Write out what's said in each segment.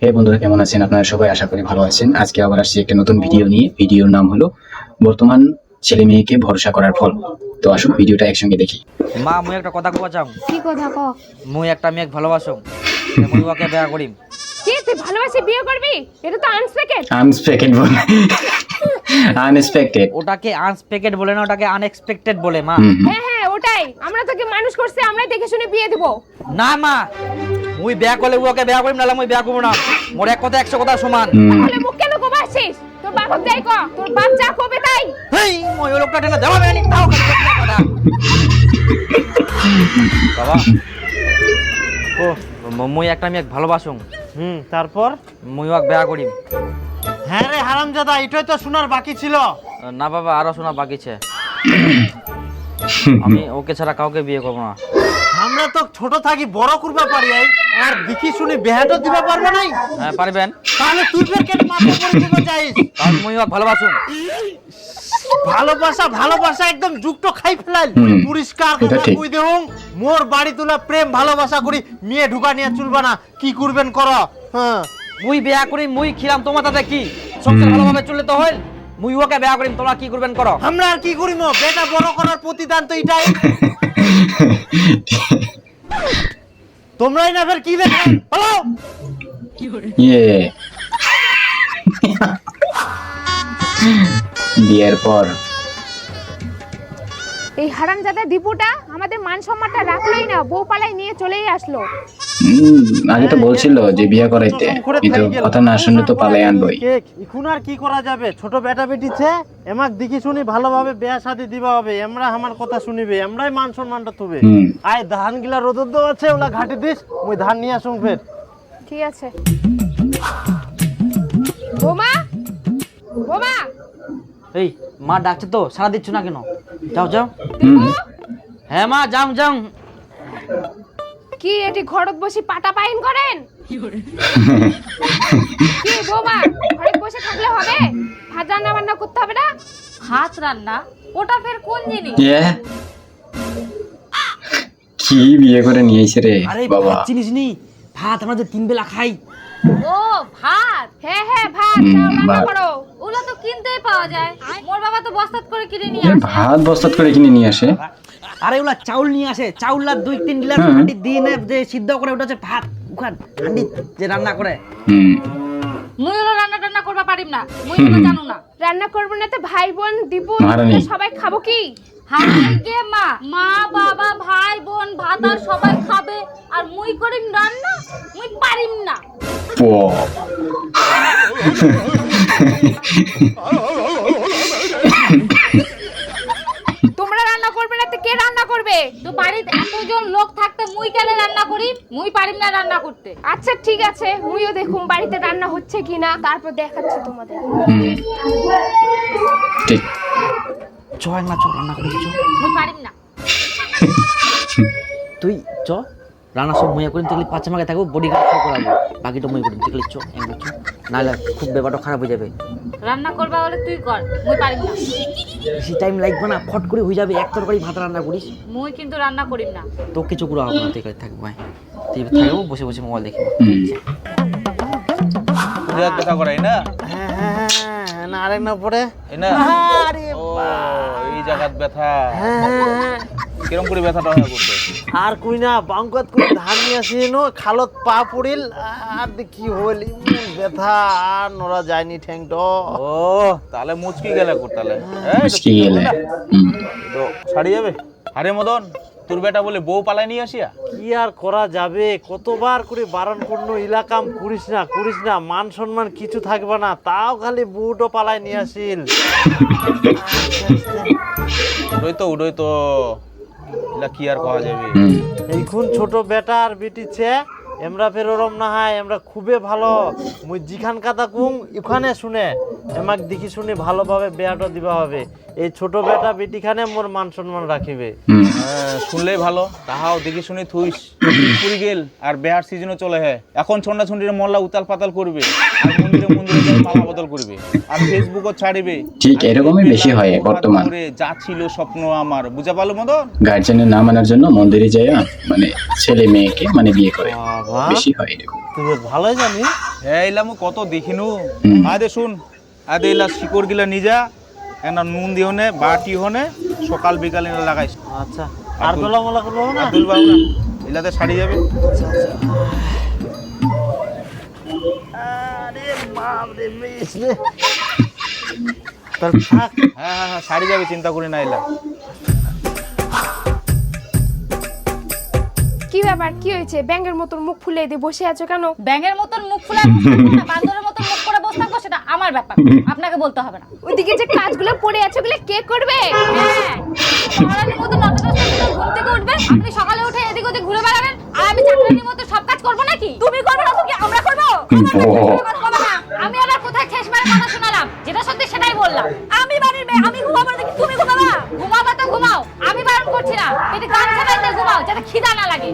হে বন্ধুরা, কেমন আছেন আপনারা সবাই? আশা করি ভালো আছেন। আজকে আবার আসছি একটা নতুন ভিডিও নিয়ে। ভিডিওর নাম হলো বর্তমান ছেলে মেয়েকে ভরসা করার ফল। তো আসুন ভিডিওটা একসঙ্গে দেখি। মা মুই একটা কথা কবা চাও। কি কথা ক? মুই একটা মেয়েক ভালোবাসো, মুই ওকে বিয়া করিম। কি তুই ভালোবাসি বিয়ে করবি? এটা তো আনএক্সপেক্টেড। আনএক্সপেক্টেড বলে আনএক্সপেক্টেড। ওটাকে আনএক্সপেক্টেড বলে না, ওটাকে আনএক্সপেক্টেড বলে মা। হ্যাঁ হ্যাঁ ওটাই, আমরা তোকে মানুষ করছি, আমরাই দেখে শুনে বিয়ে দেব। না মা, মুই বিয়া করলে ওকে বিয়া করিম, নালে মুই বিয়া করব না। মোর এক কথা 100 কথা সমান। তাহলে মুখ কেন কোবাছিস? তোর বাপক যাই ক, তোর বাপ যা কবে তাই। হেই মই ওই লোকটা টেনে দেওয়া বেনি তাও কথা। বাবা ও মুই একটা মেয়েক ভালোবাসুম, তারপর মুই ওকে বিয়া করিম। হ্যাঁ রে হারামজাদা, এটাই তো শোনার বাকি ছিল। না বাবা, আরো শোনা বাকি আছে। আমি ওকে ছাড়া কাউকে বিয়ে করব না। আমরা তো ছোট থাকি বড় করবা পারি আই, আর দেখি শুনি বেহাটো দিবা পারবা নাই। হ্যাঁ পারবেন, তাহলে তুই ফের কেন মাথা পড়ে দিবা চাইস? কারণ মুই ওকে ভালোবাসুম। ভালোবাসা ভালোবাসা একদম যুগটো খাই ফেলাইল। পরিষ্কার এটা কথা ঠিক। কই দেহুম, মোর বাড়ি তুলা প্রেম ভালোবাসা করি মেয়ে ঢুকা নিয়ে চলবা না, কি করবেন কর। হ্যাঁ মুই বিয়া করি, মুই খিলাম, তোমার তাতে কি? সংসার ভালোভাবে চললে তো হইল। মুই ওকে বিয়া করিম, তোমরা কি করবেন করো। আমরা আর কি করিম, বেটা বড় করার প্রতিদান তো এটাই। তোমরাই না ফের কি দেখেন হ্যালো। ইয়ে বিয়ের পর এই হারামজাদা দীপুটা আমাদের মান সম্মানটা রাখলোই না, বউ পালাই নিয়ে চলেই আসলো। আগে তো বলছিল যে বিয়ে করাইতে, কিন্তু কথা না শুনলে তো পালাই আনবই। এখন আর কি করা যাবে, ছোট বেটা বেটিছে এমাক দেখি শুনি ভালোভাবে বিয়া শাদি দিবা হবে। আমরা আমার কথা শুনিবে, আমরাই মান সম্মানটা থবে। আয় ধান গিলা রোদর দেওয়া আছে, ওলা ঘাটি দিস, ওই ধান নিয়ে আসুন ফের। ঠিক আছে। বোমা বোমা, এই মা ডাকছে তো, সারা দিচ্ছ না কেন? যাও যাও। দীপু হ্যাঁ মা, যাও যাও। কি এটি ঘরত বসে পাটা পাইন করেন? কি বোমা, ঘরত বসে থাকলে হবে? ভাত রান্না বান্না করতে হবে না? ভাত রান্না ওটা ফের কোন জিনিস? ইয়ে কি বিয়ে করে নিয়েছে রে আরে বাবা। ভাত চিনিস নি? ভাত আমরা যে 3 বেলা খাই। ও ভাত, হ্যাঁ হ্যাঁ ভাত যাও রান্না করো। ওগুলো তো কিনতেই পাওয়া যায়। মোর বাবা তো বস্তাত করে কিনে নিয়ে এ আসে। ভাত বস্তাত করে কিনে নিয়ে আসে। আরে ওলা চাউল নিয়ে আসে, চাউল আর 2-3 গিলাস হাঁডি দিনে যে সিদ্ধ করে, ওটা হচ্ছে ভাত। ওখান হাঁডি যে রান্না করে। মুই ওগুলো রান্না টান্না করবা পারিম না, মুই ওগুলো জানো না। রান্না করবো না তো ভাই বোন দীপু মহারানী। সবাই খাবো কি? হাই কে মা, মা বাবা ভাই বোন ভাত আর সবাই খাবে, আর মুই করিম রান্না? মুই পারিম না। পো তোমরা রান্না করবে না তো কে রান্না করবে? তো বাড়িতে এতজন লোক থাকতে মুই কেন রান্না করি? মুই পারিম না রান্না করতে। আচ্ছা ঠিক আছে, মুইও দেখুন বাড়িতে রান্না হচ্ছে কিনা, তারপর দেখাচ্ছি তোমাদের। ঠিক। চয় না, চ রান্না করি চ। মুই পারিম না। তুই চ রান্না সব মুই করিম, তুই 5 মাকে থাকবো, বডিগার্ড সব করাবো, বাকিটা মুই করিম। তুই চ একবার চ, নাহলে খুব ব্যাপারটা খারাপ হয়ে যাবে। রান্না করবা হলে তুই কর, মুই পারিম না। বেশি টাইম লাগবে না, ফট করে হয়ে যাবে। এক তরকারি ভাত রান্না করিস, মুই কিন্তু রান্না করিম না। তো কিছু করে হবে না। তুই এখানে থাকবো, তুই থাকবো বসে বসে মোবাইল দেখবো। বিরাট ব্যথা করাই না? হ্যাঁ হ্যাঁ হ্যাঁ, না আরেক না পড়ে। এই না? আরে ও এই জায়গাত ব্যথা। হ্যাঁ, কিরম করে ব্যথাটা হয় করতে? আর কই না বাঙ্কত করে ধান নিয়ে আসি নো, খালত পা পড়িল, আর কি হইল ব্যথা, আর নড়া যায়নি ঠ্যাংটো। ও তাহলে মুচকি গেলে করতালে। মুচকি গেলে। তো ছাড়ি যাবে? আরে মদন, তোর বেটা বলে বউ পালাই নিয়ে আসিয়া? কি আর করা যাবে, কতবার করে বারণ করলো ইলাকাম করিস না করিস না, মান সম্মান কিছু থাকবে না, তাও খালি বুটও পালায় নিয়ে আসিল। উড়ই তো এলা কি আর করা যাবে? এইখন ছোট বেটা আর বেটিছে, আমরা ফের ওরম না হয়, আমরা খুবই ভালো। মুই যেখান কথা কুং ওখানে শুনে এমাক দেখি শুনে ভালোভাবে বেয়াটা দিবা হবে। এই ছোট বেটা বেটিখানে মোর মান সম্মান রাখিবে। শুনলেই ভালো, তাহাও দেখি শুনি থুইস পুরি গেল আর বেহার সিজনও চলে হ্যাঁ। এখন ছন্ডা ছন্ডির মল্লা উতাল পাতাল করবে আর মন্দিরে মন্দিরে যাই পালা বদল করবে আর ফেসবুকও ছাড়িবে। ঠিক এরকমই বেশি হয় বর্তমান। যা ছিল স্বপ্ন আমার, বুঝা পারলো মদন? গার্জেনের না মানার জন্য মন্দিরে যায় মানে ছেলে মেয়েকে মানে বিয়ে করে, বাবা বেশি হয় এরকম। তুই বেশ ভালোই জানিস। হ্যাঁ এলাম কত দেখিনু। আদে শুন, আদে এলা শিকড় গিলা নিজা একটা নুন দিহনে বাটি হনে সকাল বিকালে লাগাইস। আচ্ছা আর দোলা মোলা করবো না? আর তুলবাবু না, এলাতে শাড়ি যাবে। আরে বাপ রে বেশ রে। তার থাক। হ্যাঁ শাড়ি যাবে, চিন্তা করি না এলা। কি ব্যাপার, কি হয়েছে? ব্যাঙের মতন মুখ ফুলে দিয়ে বসে আছো কেন? ব্যাঙের মতন মুখ ফুলায় বসে থাকবো না, বান্দরের মতন মুখ করে বসে থাকবো, সেটা আমার ব্যাপার, আপনাকে বলতে হবে না। ওইদিকে যে কাজগুলো পড়ে আছে ওগুলো কে করবে? হ্যাঁ, মহারানীর মতো নটা দশটা ঘুম থেকে উঠবে, আপনি সকালে উঠে এদিক ওদিক ঘুরে বেড়াবেন, আর আমি চাকরানির মতো সব কাজ করবো নাকি? তুমি করবে না তো কি আমরা করবো? আমি আবার কোথায় ঠেস মারে কথা শোনালাম? যেটা সত্যি সেটাই বললাম। আমি বাড়ির মেয়ে, আমি ঘুমাবো নাকি তুমি ঘুমাবা? ঘুমাবা তো ঘুমাও, আমি বারণ করছি না। পেটে গান চালাইতে ঘুমাও, যাতে খিদা না লাগে।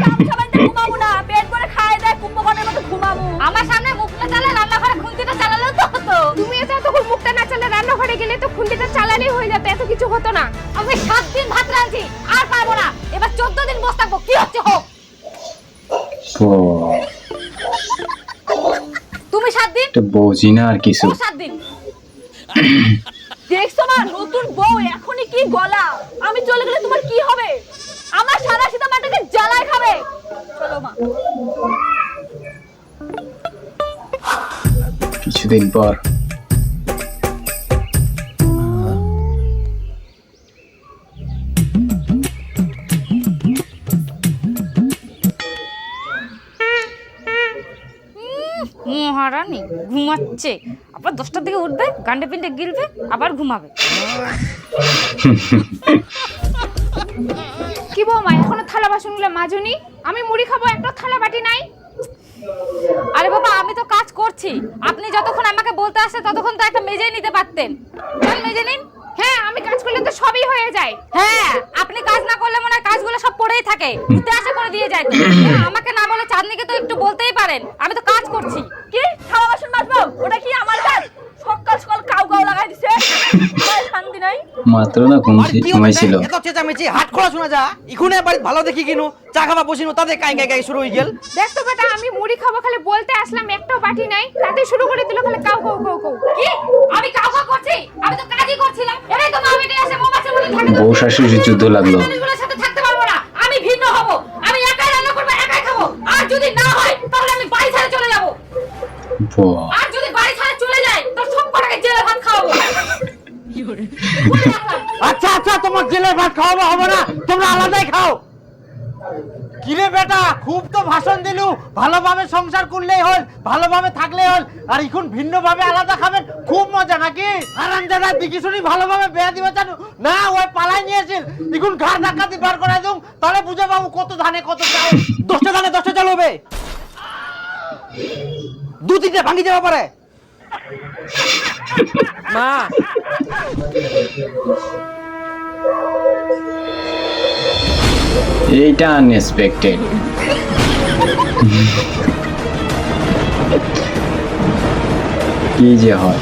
গান চালাইতে ঘুমাবো না, পেট ভরে খায় দেয় কুম্ভকর্ণের মতো ঘুমাবো। আমার সামনে মুখটা চালা, রান্নাঘরে খুন্তিটা চালালেও তো হতো। তুমি এত তখন মুখটা না চালে রান্নাঘরে গেলে তো খুন্তিটা চালালেই হয়ে যেত, এত কিছু হতো না। আমি 7 দিন ভাত রাঁধছি, আর পারবো না। এবার 14 দিন বসে থাকবো, কি হচ্ছে হোক। ও তুমি 7 দিন, তো বুঝি না আর কিছু। ও 7 দিন। দেখছো মা, নতুন বউ এখনই কি গলা। আমি চলে গেলে তোমার কি হবে? আমার সারা সীতা মাটাকে জ্বালায় খাবে। চলো মা। কিছুদিন পর মহারানী ঘুমাচ্ছে, আবার 10টার দিকে উঠবে, গান্ডে পিন্ডে গিলবে, আবার ঘুমাবে। কি বৌমা, এখনো থালা বাসনগুলো মাজুনি? আমি মুড়ি খাবো, একটা থালা বাটি নাই। আরে বাবা, আমি তো কাজ করছি, আপনি যতক্ষণ আমাকে বলতে আসে ততক্ষণ তো একটা মেজে নিতে পারতেন। চল মেজে নিন। হ্যাঁ, আমি কাজ করলে তো সবই হয়ে যায়। হ্যাঁ, আপনি কাজ না করলে মনে হয় কাজগুলো সব পড়েই থাকে, উঠে আসে করে দিয়ে যায় তো। আমাকে না বলে চাঁদনিকে তো একটু বলতেই পারেন, আমি তো কাজ করছি। কি থালা বাসন মাজবো? ওটা কি আমার কাজ? সকাল সকাল কাউ কাউ লাগাই দিছে, শান্তি নাই। মাত্র না ঘুমাইছিল। এত চেঁচামেচি হাট খোলা শোনা যা। ইখুনে বাড়ি ভালো দেখি কিনু চা খাবা বসিনু, তাতে কাই কাই কাই শুরু হয়ে গেল। দেখ তো বেটা, আমি মুড়ি খাবো খালি বলতে আসলাম, একটাও বাটি নাই, তাতে শুরু করে দিল খালি কাউ কাউ কাউ কাউ। কি আমি কাউ কাউ করছি? আমি তো কাজই করছিলাম। এটাই তো মা বেটে এসে মৌমাছির মতো থাকে। বউ শাশুড়ির যুদ্ধ লাগলো। মানুষগুলোর সাথে থাকতে পারবো না, আমি ভিন্ন হব। আমি একাই রান্না করবো, একাই খাবো। আর যদি না হয় তাহলে আমি বাড়ি ছেড়ে চলে যাব। আর যদি বাড়ি ছেড়ে চলে যাই তো সব কটাকে জেলে ভাত খাওয়াবো। আচ্ছা আচ্ছা, তোমার জেলের ভাত খাওয়ানো হবে না, তোমরা আলাদাই খাও। কিরে বেটা, খুব তো ভাষণ দিলু, ভালোভাবে সংসার করলেই হল, ভালোভাবে থাকলেই হল, আর এখন ভিন্নভাবে আলাদা খাবেন, খুব মজা নাকি? হারামজাদা দেখি শুনি ভালোভাবে বিয়া দিবে জানো না, ওই পালাই নিয়েছিল, এখন ঘাড় ধাক্কা দিয়ে বার করে দিও, তাহলে বুঝে পাবো কত ধানে কত চাল। 10টা ধানে 10টা চাল হবে, 2-3টা ভাঙি যাবে পারে। মা এইটা আনএক্সপেক্টেড। কি যে হয়।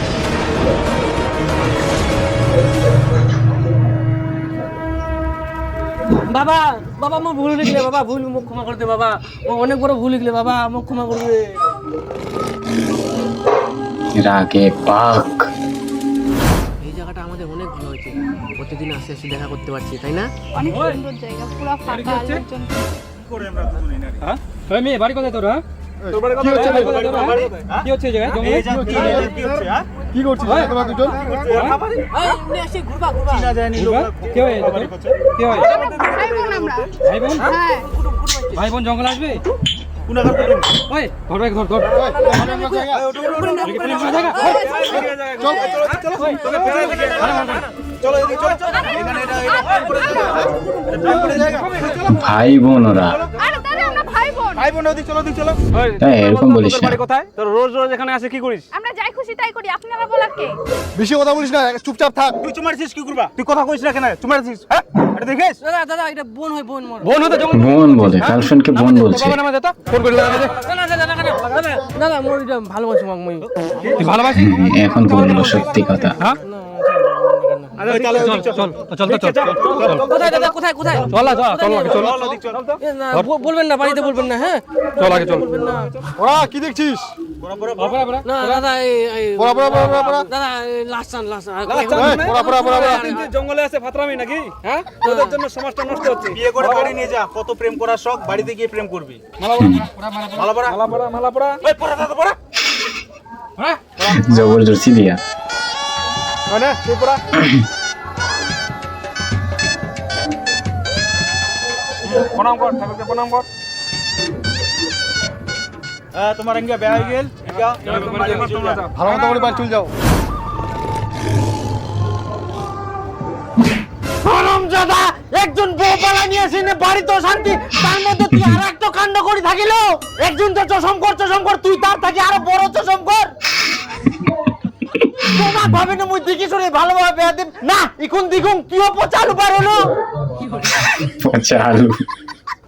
বাবা বাবা আমার ভুল লিখলে বাবা, ভুল মুখ ক্ষমা করে দে বাবা, ও অনেক বড় ভুল লিখলে বাবা, মুখ ক্ষমা করবে। রাগে পাক। এই জায়গাটা আমাদের অনেক ভালো হয়েছে, প্রতিদিন আসে এসে দেখা করতে পারছি, তাই না? অনেক সুন্দর জায়গা, পুরো ফাঁকা, লোকজন। হ্যাঁ মেয়ে বাড়ি কোথায় তোরা? কি হচ্ছে এই জায়গায় জঙ্গলে? কি করছিস তোমরা দুজন? কে হয় এটা তোর? কে হয়? ভাই বোন আমরা। ভাই বোন? হ্যাঁ। ভাই বোন জঙ্গলে আসবে? ওই ধর ভাই, ধর ধর। ভাই বোন ওরা। আরে দাদা, আমরা ভাই বোন। ভাই বোন ওদিক চলো, ওদিক চলো। হ্যাঁ, এরকম বলিস না। বাড়ি কোথায়? তোর রোজ রোজ এখানে আসে কি করিস? আমরা যাই খুশি তাই করি, আপনারা বলার কে? বেশি কথা বলিস না, চুপচাপ থাক। তুই চুমারছিস কি করবা? তুই কথা কইছ না কেন? চুমারছিস, হ্যাঁ? এটা দেখিস? দাদা দাদা এটা বোন হয়, বোন মোর। বোন হতে জঙ্গল বোন বলে, গার্লফ্রেন্ডকে বোন বলছে। বাবা নামে যেত ফোন করে দাদা দে। না না দাদা দাদা দাদা মোর এটা ভালোবাসি মাক মই। তুই ভালোবাসিস? এখন বললো সত্যি কথা। হ্যাঁ আরে চল, চল চল চল চল চল কোথায় দাদা কোথায় কোথায়? চল আগে চল ওদিক চল। এ, না, বলবেন না, বাড়িতে বলবেন না, হ্যাঁ চল আগে চল। বলবেন না। ওরা কি দেখছিস? না দাদা এই পড়া পড়া পড়া পড়া পড়া। দাদা লাস্ট চান লাস্ট পড়া পড়া পড়া পড়া। জঙ্গলে আছে ফাতরামি নাকি? হ্যাঁ তোদের জন্য সমাজটা নষ্ট হচ্ছে। বিয়ে করে বাড়ি নিয়ে যা, কত প্রেম করার শখ, বাড়িতে গিয়ে প্রেম করবি। মালা পড়া, মালা পড়া ওই পড়া দাদা পড়া। হ্যাঁ জবরদস্তি দিয়া। মানে তুই পড়া প্রণাম কর, ঠাকুরকে প্রণাম কর। তোমার ইঙ্গা বিয়ে হয়ে গেল, ইঙ্গা ভালো মতো করে বাড়ি চল যাও। দাদা একজন বউ পালা নিয়ে এসে বাড়িতে শান্তি, তার মধ্যে তুই আর একটা কাণ্ড করে থাকিল। একজন তো চশম কর, তুই তার থাকি আরো বড় চশম কর। তোমার ভাবে না মুই দেখি শুনে ভালোভাবে বেয়া দিম না, এখন দেখুন কিও পচালু পারলো। পচা আলু।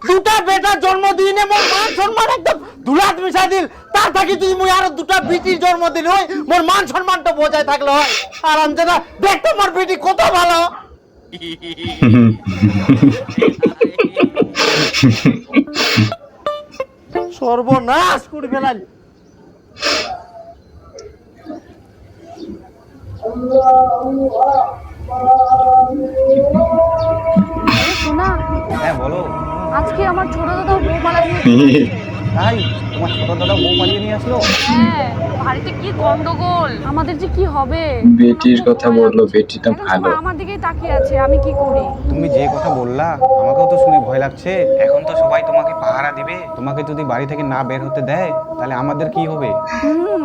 দুটা বেটা জন্ম দিনে মোর মান সম্মান একদম ধুলাত মিশা দিল। তার থাকি তুই মুই আরো দুটা বিটির জন্মদিন হয়, মোর মান সম্মানটা বজায় থাকলে হয়। আর আনজানা দেখ তোমার বিটি কত ভালো। সর্বনাশ করে ফেলাল। শোনা, হ্যাঁ বলো। আজকে আমার ছোট দাদা বউ মালা দিয়ে তাই তোমার ছোট দাদা বউ পালিয়ে নিয়ে আসলো? হ্যাঁ, বাড়িতে কি গন্ডগোল, আমাদের যে কি হবে। বেটির কথা বললো, বেটিটা এখন ভালো। সবাই আমার দিকেই তাকিয়ে আছে, আমি কি করি? তুমি যে কথা বললা আমাকেও তো শুনে ভয় লাগছে। এখন তো সবাই তোমাকে পাহারা দিবে, তোমাকে যদি বাড়ি থেকে না বের হতে দেয় তাহলে আমাদের কি হবে? হুম,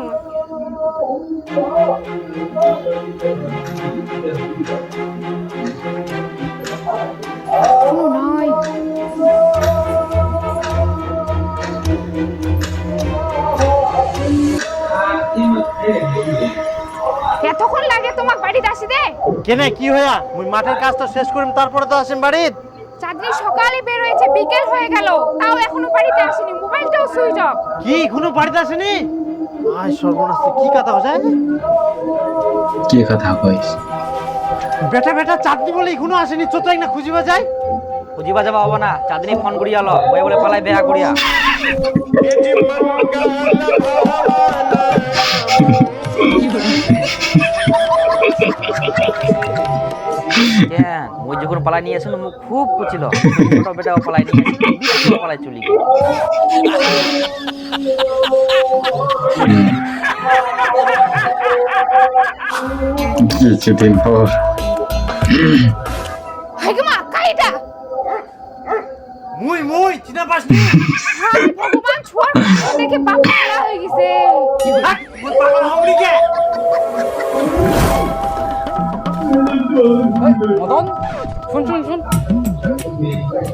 কোনো নাই। এতক্ষণ লাগে তোমাক বাড়িতে আসিতে? কেনে কি হইয়া? মুই মাঠের কাজ তো শেষ করিম, তারপরে তো আসেন বাড়িত। চাঁদনি সকালে বের হয়েছে, বিকেল হয়ে গেল, তাও এখনো বাড়িতে আসেনি, মোবাইলটাও সুইচ অফ। কি এখনো বাড়িতে আসেনি? আয় সর্বনাশ, কি কথা হচ্ছে? কি কথা কইস? বেটা বেটা চাঁদনি বলে এখনো আসেনি, চোদ্দ না খুঁজিবা যায়। খুঁজিবা যাবা হবো না, চাঁদনি ফোন করিয়া ল, বই বলে পালাই বেয়া করিয়া। কেন ওই যখন পালাই নিয়ে আসলো মুখ খুব কুচিল, ছোট বেটাও পালাই নিয়ে আসলো, দ্বিতীয় পালাই চলি গেল। কিছুদিন পর হাই গো মা, কাইটা! মুই মুই চিনা পাসনি। হাই ভগবান, ছোয়ার মুখ দেখে বাপ মারা হয়ে গেছে। মুই পাগল হবলি কে? মদন শুন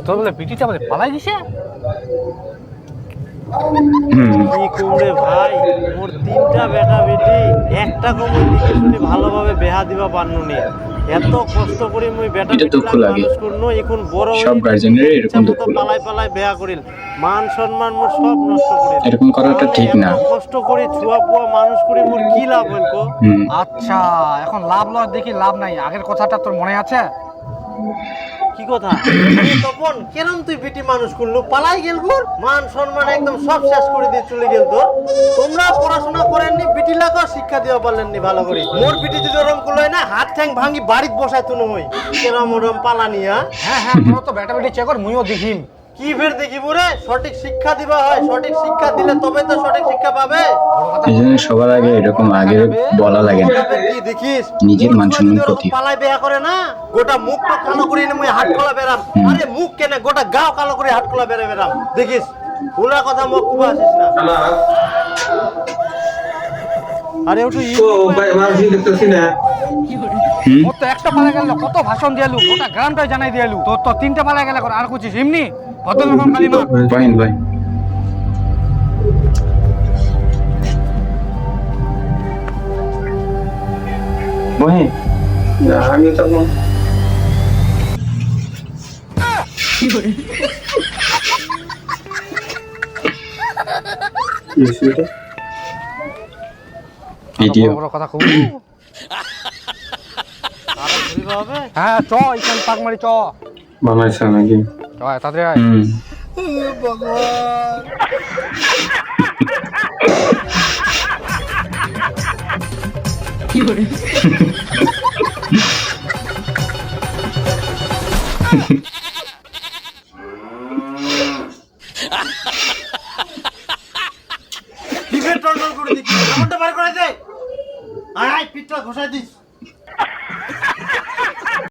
তোর বলে বিটিটা বলে পালাই গেছে। কি করবে ভাই, মোর তিনটা বেটা বেটি, একটা কমই দিকে শুনি ভালোভাবে বেহা দিবা পারনুনি। এত কষ্ট করে মুই বেটা এটা দুঃখ বেটি লাগে। মানুষ করনো, এখন বড় সব গার্জেনের এরকম দুঃখ লাগে। পালাই পালাই বেহা করিল, মান সম্মান মোর সব নষ্ট করিল। এরকম করাটা ঠিক না। এত কষ্ট করে ছুয়া পুয়া মানুষ করে মোর কি লাভ হইল কো? হুম। আচ্ছা এখন লাভ লস দেখি লাভ নাই, আগের কথাটা তোর মনে আছে? কি কথা? তপন কেরম তুই বেটি মানুষ করলো, পালাই গেল তোর মান সম্মান একদম সব শেষ করে দিয়ে চলে গেল তোর। তোমরা পড়াশোনা করেননি, বিটি লাগাও শিক্ষা দেওয়া পারলেননি ভালো করে। মোর বিটি যদি ওরম করলো না, হাত ঠ্যাং ভাঙি বাড়িতে বসায় তুনো হই। কেরম ওরম পালানিয়া? হ্যাঁ তোর তো বেটা বেটি চেকর মুইও দেখিম। কি ফের দেখিব রে? সঠিক শিক্ষা দিবা হয়, সঠিক শিক্ষা দিলে তবে তো সঠিক শিক্ষা পাবে। এই জন্য সবার আগে এরকম আগে বলা লাগে না, কি দেখিস নিজের মান সম্মান ক্ষতি। পালাই বেয়া করে না, গোটা মুখটা কালো করে এনে মুই হাত খোলা বেরাম। আরে মুখ কেন, গোটা গাও কালো করে হাত খোলা বেরে বেরাম। দেখিস ওলা কথা মুখ কুবা আসিস না। আরে ওটু ওর তো একটা পালা গেল, কত ভাষণ দিয়ালু, গোটা গ্রামটাই জানাই দিয়ালু। তোর তো তিনটা পালা গেল, আর কুছিস এমনি ভদ্রলোক কালিমা। ফাইন ভাই। বহে না আমি তখন ভিডিও কথা কব আরো ঘুরিবে হবে হ্যাঁ চ এখান পাক মারি চ বানাইছে নাকি চ তাড়াতাড়ি আয় ডিবেট টলটল করে দিচ্ছি কেমনটা বার করে দে আয় পিঠটা ঘষাই দিস